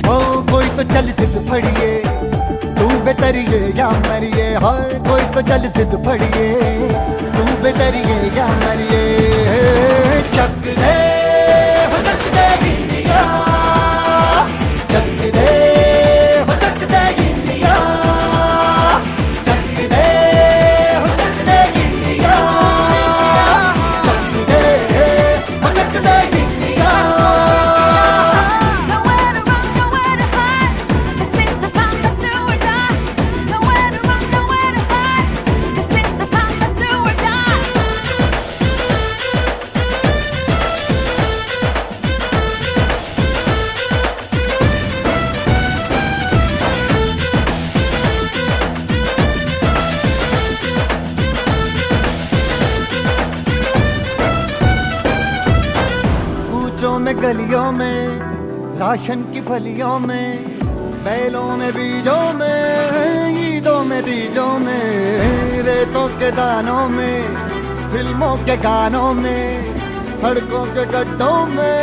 हो कोई तो चल सिद्ध फड़िए, तू बेतरिए या मरिए। हाय कोई तो चल सिद्ध फड़िए, तू बेतरिए या मरिए। चक दे हो चक दे इंडिया, चक दे हो चक दे इंडिया, चक दे हो चक दे इंडिया, चक दे हो चक दे India. Nowhere to run, nowhere to hide. This is the time, let's do or die. Nowhere to run, nowhere to hide. This is the time, let's do or die. कूचों में गलियों में, ration की फलियों में, बैलों में बीजों में, ईदों में तीजों में, रेतों के दानों में, फिल्मों के गानों में, सड़कों के गड्ढों में।